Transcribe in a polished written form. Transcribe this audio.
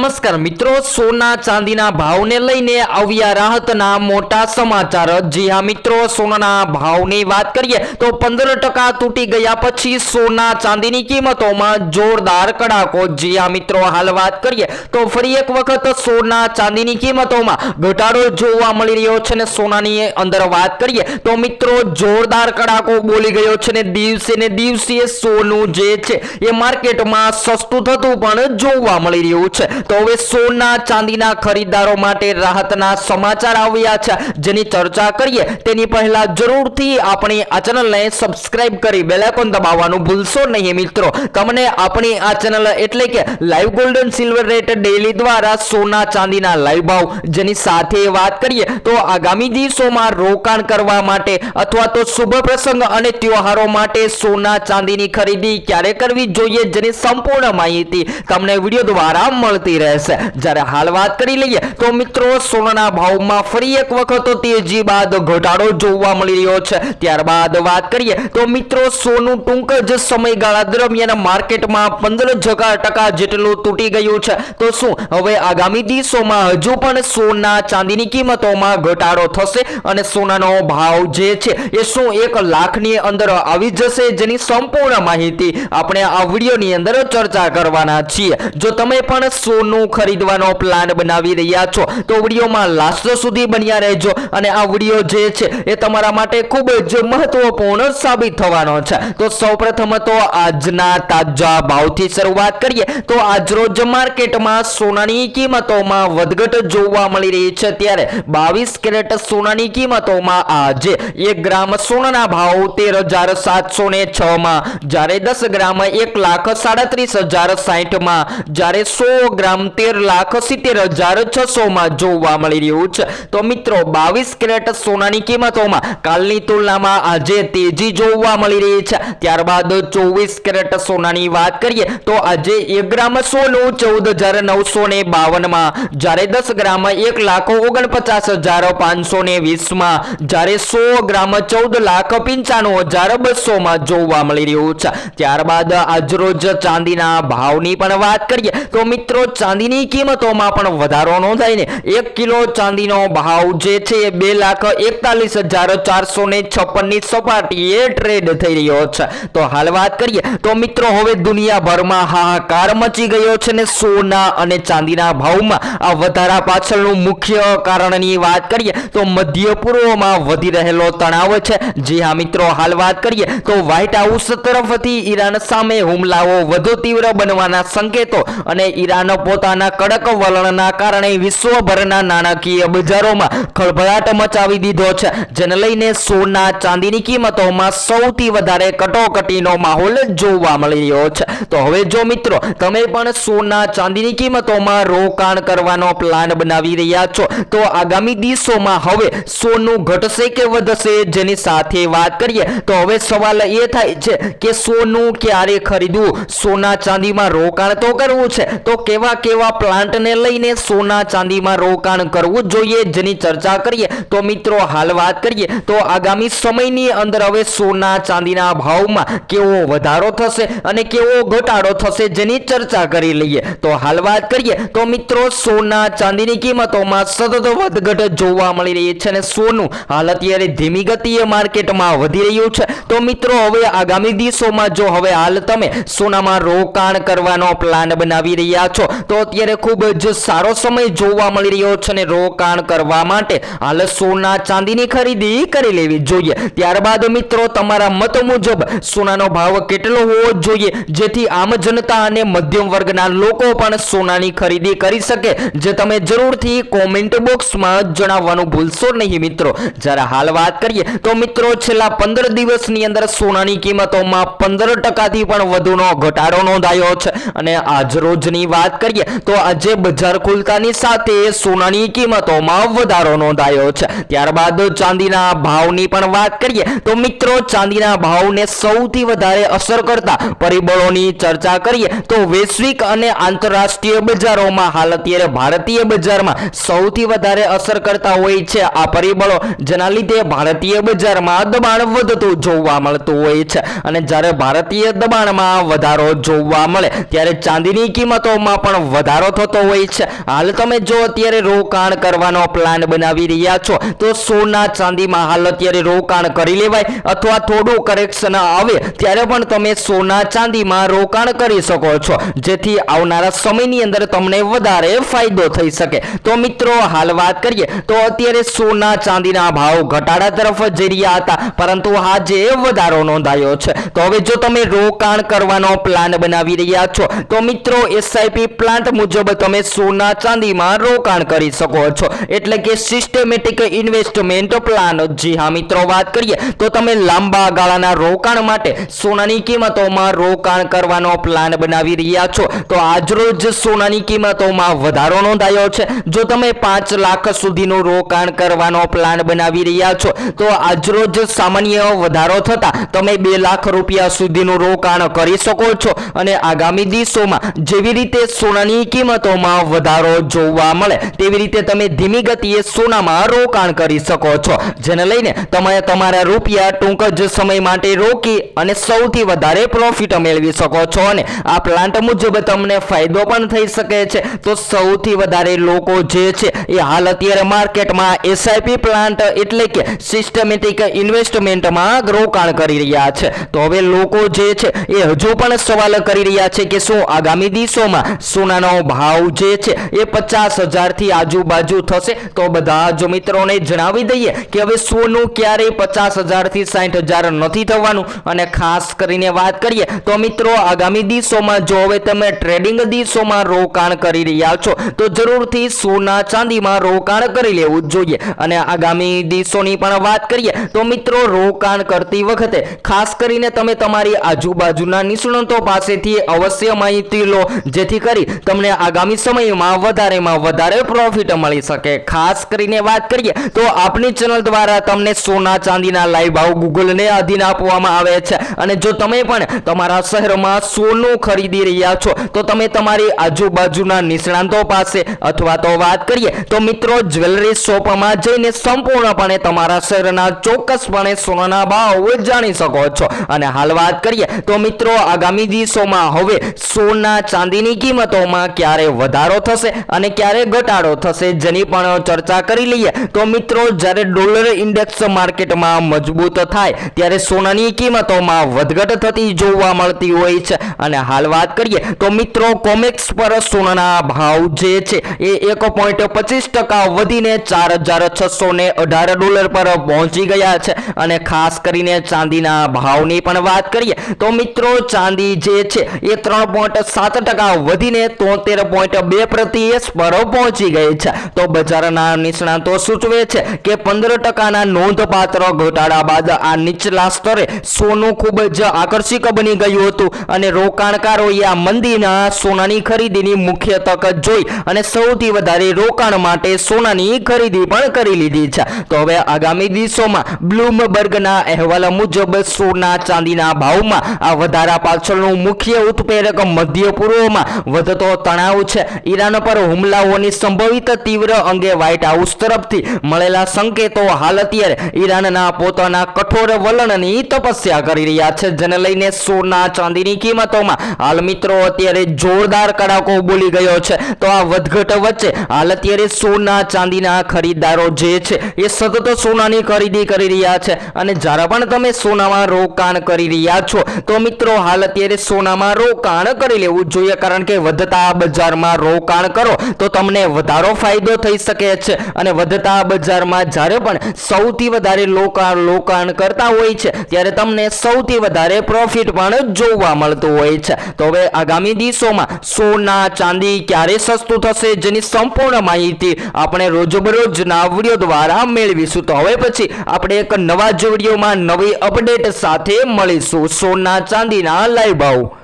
નમસ્કાર મિત્રો, સોના ચાંદીના ભાવને લઈને આવ્યા રાહતના મોટા સમાચાર। જી હા મિત્રો, સોનાના ભાવની વાત કરીએ તો 15% તૂટી ગયા પછી સોના ચાંદીની કિંમતોમાં જોરદાર કડાકો। જી હા મિત્રો, હાલ વાત કરીએ તો ફરી એક વખત સોના ચાંદીની કિંમતોમાં ઘટાડો જોવા મળી રહ્યો છે ને સોનાની અંદર વાત કરીએ તો મિત્રો જોરદાર કડાકો બોલી ગયો છે ને દિવસે સોનું જે છે એ માર્કેટમાં સસ્તું થતું પણ જોવા મળી રહ્યું છે। તો હવે સોના ચાંદીના ખરીદદારો માટે રાહતના સમાચાર આવ્યા છે, જેની ચર્ચા કરીએ તેની પહેલા જરૂરથી આપણી આ ચેનલને સબસ્ક્રાઇબ કરી બેલ આઇકોન દબાવવાનું ભૂલશો નહીં મિત્રો। તમને આપણી આ ચેનલ એટલે કે live golden silver rate daily દ્વારા સોના ચાંદીના લાઈવ ભાવ, જેની સાથે વાત કરીએ તો આગામી દિવસોમાં રોકાણ કરવા માટે અથવા તો શુભ પ્રસંગ અને તહેવારો માટે સોના ચાંદીની ખરીદી ક્યારે કરવી જોઈએ, જેની સંપૂર્ણ માહિતી તમને વિડીયો દ્વારા મળતી રહેશે। જ્યારે હાલ વાત કરી લઈએ તો મિત્રો સોનાના ભાવમાં ફરી એક વખત તેજી બાદ ઘટાડો જોવા મળી રહ્યો છે। ત્યારબાદ વાત કરીએ તો મિત્રો સોનું ટૂંક જ સમયગાળા દરમિયાન માર્કેટમાં 15% જેટલું તૂટી ગયું છે। તો શું હવે આગામી દિવસોમાં હજુ પણ સોના ચાંદીની કિંમતોમાં ઘટાડો થશે અને સોનાનો ભાવ જે છે એ શું 1 લાખની અંદર આવી જશે, જેની સંપૂર્ણ માહિતી આપણે આ વિડીયોની અંદર ચર્ચા કરવાના છીએ। જો તમે પણ સોનું ખરીદવાનો પ્લાન બનાવી રહ્યા છો તો વિડીયોમાં લાસ્ટ સુધી બન્યા રહેજો અને આ વિડીયો જે છે એ તમારા માટે ખૂબ જ મહત્વપૂર્ણ સાબિત થવાનો છે। તો સૌપ્રથમ તો આજના તાજા ભાવથી શરૂઆત કરીએ તો આજરોજ માર્કેટમાં સોનાની કિંમતોમાં વધઘટ જોવા મળી રહી છે। ત્યારે 22 કેરેટ સોનાની કિંમતોમાં આજે 1 ગ્રામ સોનાના ભાવ 13,706 માં, જ્યારે 10 ગ્રામ 1,37,60 માં, જ્યારે 100 ગ્રામ 13,70,600 માં જોવા મળી રહ્યું છે। તો મિત્રો 22 કેરેટ સોનાની કિંમતોમાં કાલની તુલનામાં આજે તેજી જોવા મળી રહી છે। ત્યારબાદ 24 કેરેટ સોનાની વાત કરીએ તો આજે 1 ગ્રામ સોનું 14,952 માં, જ્યારે 10 ગ્રામ 1,49,520 માં, જ્યારે 100 ગ્રામ 14,95,200 માં જોવા મળી રહ્યું છે। ત્યારબાદ આજરોજ ચાંદીના ભાવની પણ વાત કરીએ તો મિત્રો ચાંદીની કિંમતોમાં પણ વધારો નોંધાઈને 1 કિલો ચાંદીનો ભાવ જે છે એ 2,41,456 ની સપાટીએ ટ્રેડ થઈ રહ્યો છે। તો હાલ વાત કરીએ તો મિત્રો હવે દુનિયાભરમાં હાહાકાર મચી ગયો છે ને સોના અને ચાંદીના ભાવમાં આ વધારા પાછળનું મુખ્ય કારણની વાત કરીએ તો મધ્ય પૂર્વમાં વધી રહેલો તણાવ છે। જી હા મિત્રો, હાલ વાત કરીએ તો વ્હાઇટ હાઉસ તરફથી ઈરાન સામે હુમલાઓ વધુ તીવ્ર બનવાના સંકેતો અને ઈરાન પોતાના કડક વલણના કારણે વિશ્વભરના નાણાકીય બજારોમાં ખળભળાટ મચાવી દીધો છે, જેને લઈને સોના ચાંદીની કિંમતોમાં સૌથી વધારે કટોકટીનો માહોલ જોવા મળી રહ્યો છે। તો હવે જો મિત્રો તમે પણ સોના ચાંદીની કિંમતોમાં રોકાણ કરવાનો પ્લાન બનાવી રહ્યા છો તો આગામી દિવસોમાં હવે સોનું ઘટશે કે વધશે, જેની સાથે વાત કરીએ તો હવે સવાલ એ થાય છે કે સોનું ક્યારે ખરીદવું, સોના ચાંદીમાં રોકાણ તો કરવું છે તો કેવા પ્લાન્ટને લઈને સોના ચાંદીમાં રોકાણ કરવું જોઈએ, જેની ચર્ચા કરીએ તો મિત્રો હાલ વાત કરીએ તો આગામી સમયની અંદર હવે સોના ચાંદીના ભાવમાં કેવો વધારો થશે અને કેવો ઘટાડો થશે, જેની ચર્ચા કરી લઈએ। તો હાલ વાત કરીએ તો મિત્રો સોના ચાંદીની કિંમતોમાં સતત વધઘટ જોવા મળી રહી છે અને સોનું હાલ અત્યારે ધીમી ગતિએ માર્કેટમાં વધી રહ્યું છે। તો મિત્રો હવે આગામી દિવસોમાં જો હવે હાલ તમે સોનામાં રોકાણ કરવાનો પ્લાન બનાવી રહ્યા છો તો અત્યારે ખૂબ જ સારો સમય જોવા મળી રહ્યો છે અને રોકાણ કરવા માટે હાલ સોના ચાંદીની ખરીદી કરી લેવી જોઈએ। ત્યારબાદ મિત્રો તમારા મત મુજબ સોનાનો ભાવ કેટલો હોવો જોઈએ જેથી આમ જનતા અને મધ્યમ વર્ગના લોકો પણ સોનાની ખરીદી કરી શકે, જે તમે જરૂરથી કોમેન્ટ બોક્સમાં જણાવવાનું ભૂલશો નહીં મિત્રો। જ્યારે હાલ વાત કરીએ તો મિત્રો છેલ્લા 15 દિવસની અંદર સોનાની કિંમતોમાં 15% થી પણ વધુનો ઘટાડો નોંધાયો છે અને આજ રોજની વાત કરીએ તો આજે બજાર ખુલતાની સાથે સોનાની કિંમતોમાં વધારો નોંધાયો છે। ત્યારબાદ ચાંદીના ભાવની પણ વાત કરીએ તો મિત્રો ચાંદીના ભાવને સૌથી વધારે અસર કરતા પરિબળોની ચર્ચા કરીએ તો વૈશ્વિક અને આંતરરાષ્ટ્રીય બજારોમાં હાલ અત્યારે ભારતીય બજારમાં સૌથી વધારે અસર કરતા હોય છે આ પરિબળો, જેના લીધે ભારતીય બજારમાં દબાણ વધતું જોવા મળતું હોય છે અને જ્યારે ભારતીય દબાણમાં વધારો જોવા મળે ત્યારે ચાંદીની કિંમતોમાં પણ વધારો થતો હોય છે। હાલ તમે જો અત્યારે રોકાણ કરવાનો પ્લાન બનાવી રહ્યા છો તો સોના ચાંદીમાં હાલ અત્યારે રોકાણ કરી લેવાય, અથવા થોડું કરેક્શન આવે ત્યારે પણ તમે સોના ચાંદીમાં રોકાણ કરી શકો છો, જેથી આવનારા સમયની અંદર તમને વધારે ફાયદો થઈ શકે। તો મિત્રો હાલ વાત કરીએ તો અત્યારે સોના ચાંદીના ભાવ ઘટાડા તરફ જઈ રહ્યા હતા, પરંતુ આજે વધારો નોંધાયો છે। તો હવે જો તમે રોકાણ કરવાનો પ્લાન બનાવી રહ્યા છો તો મિત્રો એસઆઈપી પ્લાન્ટ મુજબ તમે સોના ચાંદીમાં રોકાણ કરી શકો છો, એટલે કે સિસ્ટમેટિક ઇન્વેસ્ટમેન્ટ પ્લાન। જી હા મિત્રો, વાત કરીએ તો તમે લાંબા ગાળાના રોકાણ માટે સોનાની કિંમતોમાં રોકાણ કરવાનો પ્લાન બનાવી રહ્યા છો તો આજરોજ સોનાની કિંમતોમાં વધારો નોંધાયો છે। જો તમે 5 લાખ સુધીનું રોકાણ કરવાનો પ્લાન બનાવી રહ્યા છો તો આજરોજ સામાન્ય વધારો થતા તમે 2 લાખ રૂપિયા સુધીનું રોકાણ કરી શકો છો, અને આગામી દિવસોમાં જેવી રીતે સોનાની કિંમતોમાં વધારો જોવા મળે તેવી રીતે તમે ધીમી ગતિએ સોનામાં રોકાણ કરી શકો છો, જેને લઈને તમે તમારા રૂપિયા ટૂંક જ સમય માટે રોકી અને સૌથી વધારે પ્રોફિટ મેળવી શકો છો, અને આ પ્લાન્ટ મુજબ તમને ફાયદો પણ થઈ શકે છે। તો સૌથી વધારે લોકો જે છે એ હાલ અત્યારે માર્કેટમાં એસઆઈપી પ્લાન્ટ એટલે કે સિસ્ટમેટિક ઇન્વેસ્ટમેન્ટમાં રોકાણ કરી રહ્યા છે। તો હવે લોકો જે છે એ હજુ પણ સવાલ કરી રહ્યા છે કે શું આગામી દિવસોમાં સોનાનો ભાવ જે છે એ 50,000 થી આજુબાજુ થશે? તો બધા જ મિત્રોને જણાવી દઈએ કે હવે સોનું ક્યારેય 50,000 થી 60,000 નથી થવાનું, અને ખાસ કરીને વાત કરીએ તો મિત્રો આગામી દિવસોમાં જો હવે તમે ટ્રેડિંગ દિવસોમાં રોકાણ કરી રહ્યા છો તો જરૂરથી સોના ચાંદીમાં રોકાણ કરી લેવું જોઈએ। અને આગામી દિવસોની પણ વાત કરીએ તો મિત્રો રોકાણ કરતી વખતે ખાસ કરીને તમે તમારી આજુબાજુના નિષ્ણાતો પાસેથી અવશ્ય માહિતી લો, જેથી કરી તમને આગામી સમયમાં વધારેમાં વધારે પ્રોફિટ મળી શકે। ખાસ કરીને વાત કરીએ તો આપણી ચેનલ દ્વારા તમને સોના ચાંદીના લાઈવ ભાવ ગૂગલને આધીન આપવામાં આવે છે, અને જો તમે પણ તમારા શહેરમાં સોનું ખરીદી રહ્યા છો તો તમે તમારી આજુબાજુના નિષ્ણાતો પાસે અથવા તો વાત કરીએ તો મિત્રો જ્વેલરી શોપમાં જઈને સંપૂર્ણપણે તમારા શહેરના ચોક્કસપણે સોનાના ભાવ જાણી શકો છો। અને હાલ વાત કરીએ તો મિત્રો આગામી દિવસોમાં હવે સોના ચાંદીની કિંમતોમાં ક્યારે વધારો થશે અને ક્યારે ઘટાડો થશે જેની પણ ચર્ચા કરી લઈએ। તો મિત્રો જ્યારે ડોલર ઇન્ડેક્સ માર્કેટમાં મજબૂત થાય ત્યારે સોનાની કિંમતોમાં વધઘટ થતી જોવા મળતી હોય છે, અને હાલ વાત કરીએ તો મિત્રો કોમેક્સ પર સોનાના ભાવ જે છે એ 1.25% વધીને $4,618 પર પહોંચી ગયા છે। અને ખાસ કરીને ચાંદીના ભાવની પણ વાત કરીએ તો મિત્રો ચાંદી જે છે એ 3.7% વધીને 73.2 પ્રતિ એસ પર પહોંચી ગઈ છે। તો બજારના નિષ્ણાતો સૂચવે છે કે 15%ના નોંધપાત્ર ઘટાડા બાદ આ નીચલા સ્તરે સોનું ખૂબ જ આકર્ષક બની ગયું હતું, અને રોકાણકારોએ આ મંદીના સોનાની ખરીદીની મુખ્ય તક જોઈ અને સૌથી વધારે રોકાણ માટે સોનાની ખરીદી પણ કરી લીધી છે। તો હવે આગામી દિવસોમાં બ્લૂમબર્ગના અહેવાલ મુજબ સોના ચાંદીના ભાવમાં આ વધારા પાછળનું મુખ્ય ઉત્પ્રેરક મધ્ય પૂર્વમાં વધતો તણાવ છે। ઈરાન પર હુમલાઓની સંભવિત તીવ્ર અંગે વ્હાઇટ હાઉસ તરફથી મળેલા સંકેતો હાલ અત્યારે ઈરાનના પોતાના કઠોર વલણની તપસ્યા કરી રહ્યા છે, જેને લઈને સોના ચાંદીની કિંમતોમાં હાલ મિત્રો અત્યારે જોરદાર કડાકો બોલી ગયો છે। તો આ વધઘટ વચ્ચે હાલ અત્યારે સોના ચાંદીના ખરીદદારો જે છે એ સતત સોનાની ખરીદી કરી રહ્યા છે, અને જ્યારે પણ તમે સોનામાં રોકાણ કરી રહ્યા છો તો મિત્રો હાલ અત્યારે સોનામાં રોકાણ કરી લેવું જોઈએ, કારણ કે વધતા બજારમાં રોકાણ કરો તો તમને વધારો ફાયદો થઈ શકે છે, અને વધતા બજારમાં જ્યારે પણ સૌથી વધારે રોકાણ કરતા હોય છે ત્યારે તમને સૌથી વધારે પ્રોફિટ પણ જોવા મળતું હોય છે। તો હવે આગામી દિવસોમાં સોના ચાંદી ક્યારે સસ્તું થશે જેની સંપૂર્ણ માહિતી આપણે રોજબરોજના વિડીયો દ્વારા મેળવીશું। તો હવે પછી આપણે એક નવા જ વિડીયોમાં નવી અપડેટ સાથે મળીશું સોના ચાંદીના લાઈવ ભાવ।